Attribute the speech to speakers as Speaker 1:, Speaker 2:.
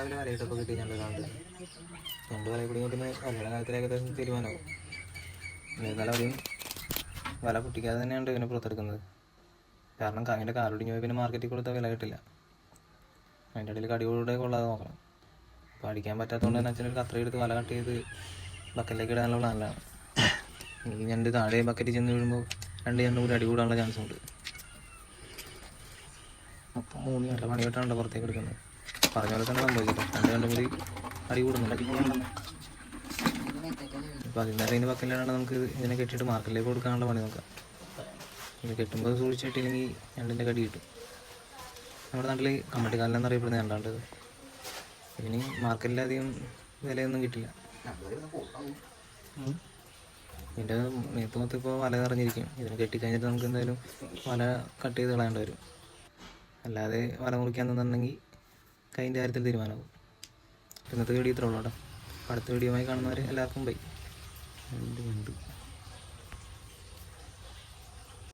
Speaker 1: രാവിലെ വലയിട്ടപ്പോൾ കിട്ടി ഞണ്ട് കാണുന്നത്. ഞണ്ട് വല കുടുങ്ങി പിന്നെ വലയുടെ കാര്യത്തിൽ ഏകദേശം തീരുമാനമാവും. എന്നാലും അവിടെയും വല പൊട്ടിക്കാതെ തന്നെയാണ് ഇവനെ പുറത്തെടുക്കുന്നത്. കാരണം അതിൻ്റെ കാലൊടിഞ്ഞ് പോയി പിന്നെ മാർക്കറ്റിൽ കൊടുത്താൽ വില കിട്ടില്ല. അതിൻ്റെ ഇടയിൽ കടികളുടെ കൊള്ളാതെ നോക്കണം. അപ്പോൾ അടിക്കാൻ പറ്റാത്തതുകൊണ്ട് തന്നെ അച്ഛനൊരു കത്രി എടുത്ത് വല കട്ട് ചെയ്ത് ബക്കറ്റിലേക്ക് ഇടാനുള്ള പ്ലാനിലാണ്. ഈ ഞണ്ട് താഴെ ബക്കറ്റിൽ ചെന്ന് വീഴുമ്പോൾ രണ്ട് ഞണ്ടും കൂടി അടി കൂടാനുള്ള ചാൻസ് ഉണ്ട്. അപ്പം മൂന്ന് നല്ല പണിയായിട്ടാണ് പുറത്തേക്ക് എടുക്കുന്നത്. പറഞ്ഞ പോലെ തന്നെ സംഭവിക്കട്ടെ. രണ്ടും കൂടി അടി കൂടുന്നുണ്ട്. അപ്പോൾ അതിൻ്റെ അതിൻ്റെ ബക്കറ്റിലാണ് നമുക്ക് ഇതിനെ കെട്ടിയിട്ട് മാർക്കറ്റിലേക്ക് കൊടുക്കാനുള്ള പണി നോക്കാം. ഇത് കെട്ടുമ്പോൾ സൂക്ഷിച്ചിട്ടില്ലെങ്കിൽ ഞണ്ടിൻ്റെ കടി കിട്ടും. നമ്മുടെ നാട്ടിൽ കമ്മട്ടിക്കാലം എന്നറിയപ്പെടുന്ന ഞണ്ടാണ്ട്. ഇതിന് മാർക്കറ്റിലധികം വിലയൊന്നും കിട്ടില്ല. ഇതിൻ്റെ മേത്ത് മൊത്തം ഇപ്പോൾ വല നിറഞ്ഞിരിക്കും. ഇതിനെ കെട്ടിക്കഴിഞ്ഞിട്ട് നമുക്ക് എന്തായാലും വല കട്ട് ചെയ്ത് കളയേണ്ടി വരും. അല്ലാതെ വല മുറിക്കാൻ തന്നിട്ടുണ്ടെങ്കിൽ കൈൻ്റെ കാര്യത്തിൽ തീരുമാനമാകും. ഇന്നത്തെ വീഡിയോ ഇത്രേ ഉള്ളൂ കേട്ടോ. അടുത്ത വീഡിയോയുമായി കാണുന്നവരെ എല്ലാവർക്കും ബൈ.